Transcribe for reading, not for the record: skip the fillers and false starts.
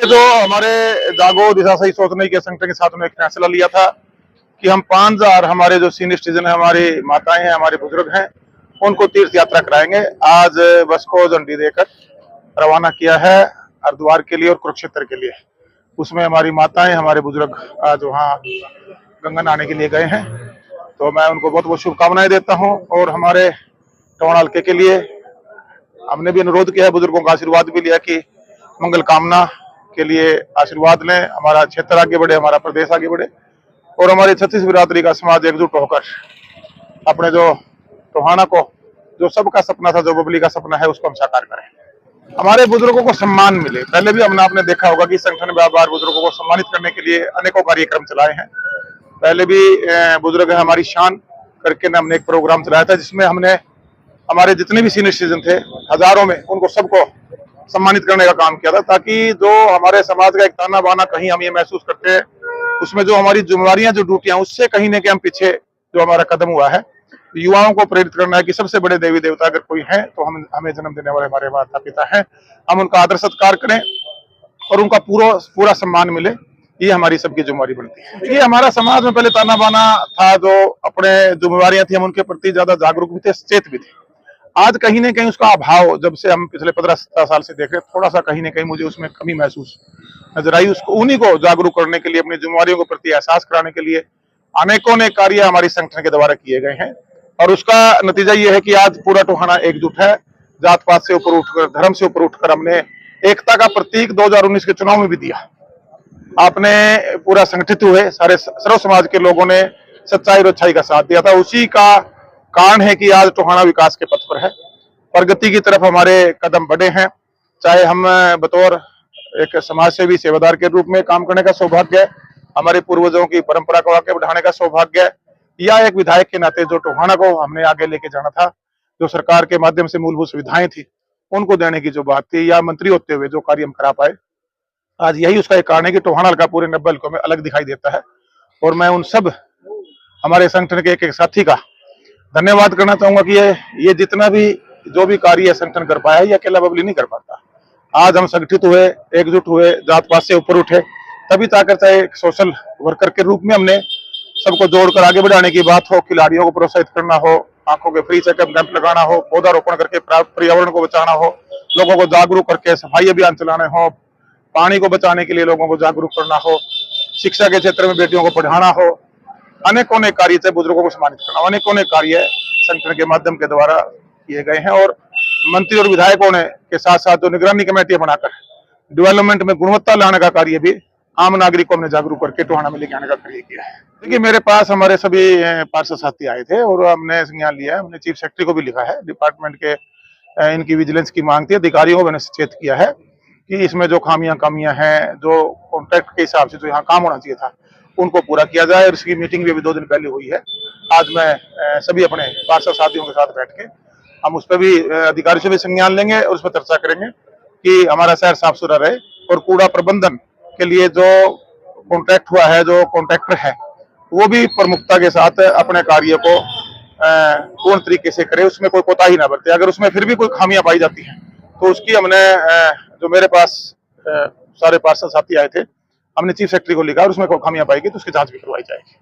जो हमारे जागो दिशा सही सोचने के संगठन के साथ में एक फैसला लिया था कि हम 5,000 हमारे जो सीनियर सिटीजन है, हमारी माताएं हैं, हमारे बुजुर्ग हैं, उनको तीर्थ यात्रा कराएंगे। आज बस को झंडी देकर रवाना किया है हरिद्वार के लिए और कुरुक्षेत्र के लिए। उसमें हमारी माताएं, हमारे बुजुर्ग आज वहाँ गंगा नहाने के लिए गए हैं, तो मैं उनको बहुत बहुत शुभकामनाएं देता हूँ। और हमारे टोहाना हल्के के लिए हमने भी अनुरोध किया है, बुजुर्गों का आशीर्वाद भी लिया कि मंगल कामना के लिए आशीर्वाद लें, हमारा क्षेत्र आगे बढ़े, हमारा प्रदेश आगे बढ़े और हमारी छत्तीस बिरादरी का समाज एकजुट होकर अपने जो टोहाना को, जो सबका सपना था, जो बबली का सपना है, उसको हम साकार करें। हमारे बुजुर्गों को सम्मान मिले। पहले भी आपने देखा होगा कि संगठन बार बार बुजुर्गों को सम्मानित करने के लिए अनेकों कार्यक्रम चलाए हैं। पहले भी बुजुर्ग है हमारी शान करके हमने एक प्रोग्राम चलाया था, जिसमें हमने हमारे जितने भी सीनियर सिटीजन थे, हजारों में, उनको सबको सम्मानित करने का काम किया था, ताकि जो हमारे समाज का एक ताना बाना कहीं हम ये महसूस करते हैं, उसमें जो हमारी जिम्मेवारियां, जो ड्यूटियां, उससे कहीं न कहीं हम पीछे जो हमारा कदम हुआ है। युवाओं को प्रेरित करना है कि सबसे बड़े देवी देवता अगर कोई है तो हमें जन्म देने वाले हमारे माता पिता हैं। हम उनका आदर सत्कार करें और उनका पूरा सम्मान मिले, ये हमारी सबकी जिम्मेवारी बनती है। ये हमारा समाज में पहले ताना बाना था, जो अपने जिम्मेवारियां थी, हम उनके प्रति ज्यादा जागरूक भी थे, सचेत भी थे। आज कहीं न कहीं उसका अभाव, जब से हम पिछले 15-17 साल से देख रहे, थोड़ा सा कहीं न कहीं मुझे उसमें कमी महसूस नजर आई। उसको, उन्हीं को जागरूक करने के लिए, अपनी जिम्मेवारियों के प्रति एहसास कराने के लिए अनेकों ने कार्य हमारी संगठन के द्वारा किए गए हैं और उसका नतीजा ये है कि आज पूरा टोहाना एकजुट है। जात पात से ऊपर उठकर, धर्म से ऊपर उठकर हमने एकता का प्रतीक 2019 के चुनाव में भी दिया। आपने पूरा संगठित हुए सारे सर्व समाज के लोगों ने सच्चाई और अच्छाई का साथ दिया था। उसी का कारण है कि आज टोहाना विकास के पथ पर है, प्रगति की तरफ हमारे कदम बढ़े हैं। चाहे हम बतौर एक समाज सेवी सेवादार के रूप में काम करने का सौभाग्य है, हमारे पूर्वजों की परंपरा को आगे बढ़ाने का सौभाग्य है, या एक विधायक के नाते जो टोहाना को हमने आगे लेके जाना था, जो सरकार के माध्यम से मूलभूत सुविधाएं थी उनको देने की जो बात थी, या मंत्री होते हुए जो कार्य हम करा पाए, आज यही उसका एक कारण है कि टोहाना का पूरे 90 हल्कों में अलग दिखाई देता है। और मैं उन सब हमारे संगठन के एक साथी का धन्यवाद करना चाहूंगा कि ये जितना भी जो भी कार्य संगठन कर पाया, ये अकेला बबली नहीं कर पाता। आज हम संगठित हुए, एकजुट हुए, जात पात से ऊपर उठे, तभी ताकत, चाहे एक सोशल वर्कर के रूप में हमने सबको जोड़कर आगे बढ़ाने की बात हो, खिलाड़ियों को प्रोत्साहित करना हो, आंखों के फ्री चेकअप कैंप लगाना हो, पौधारोपण करके पर्यावरण को बचाना हो, लोगों को जागरूक करके सफाई अभियान चलाने हो, पानी को बचाने के लिए लोगों को जागरूक करना हो, शिक्षा के क्षेत्र में बेटियों को पढ़ाना हो, अनेकों ने कार्य से बुजुर्गों को सम्मानित करना, अनेकों ने कार्य संगठन के माध्यम के द्वारा किए गए हैं। और मंत्री और विधायकों ने के साथ साथ जो निगरानी कमेटियां बनाकर डेवलपमेंट में गुणवत्ता लाने का कार्य भी आम नागरिक को हमने जागरूक करके टोहाना में लेके आने का कार्य किया है। देखिए, मेरे पास हमारे सभी पार्षद साथी आए थे और हमने संज्ञान लिया है। हमने चीफ सेक्रेटरी को भी लिखा है, डिपार्टमेंट के इनकी विजिलेंस की मांग थी, अधिकारियों को मैंने सचेत किया है कि इसमें जो कमियां हैं, जो कॉन्ट्रैक्ट के हिसाब से जो यहाँ काम होना चाहिए था, उनको पूरा किया जाए। और इसकी मीटिंग भी अभी 2 दिन पहले हुई है। आज मैं सभी अपने पार्षद साथियों के साथ बैठ के हम उस पर भी अधिकारियों से भी संज्ञान लेंगे और उस पर चर्चा करेंगे कि हमारा शहर साफ सुथरा रहे और कूड़ा प्रबंधन के लिए जो कॉन्ट्रैक्ट हुआ है, जो कॉन्ट्रैक्टर है, वो भी प्रमुखता के साथ अपने कार्य को पूर्ण तरीके से करे, उसमें कोई कोताही ना बरते। अगर उसमें फिर भी कोई खामियां पाई जाती हैं तो उसकी हमने जो मेरे पास सारे पार्षद साथी आए थे, हमने चीफ सेक्रेटरी को लिखा और उसमें कोई खामियां पाएगी तो उसकी जांच भी करवाई जाएगी।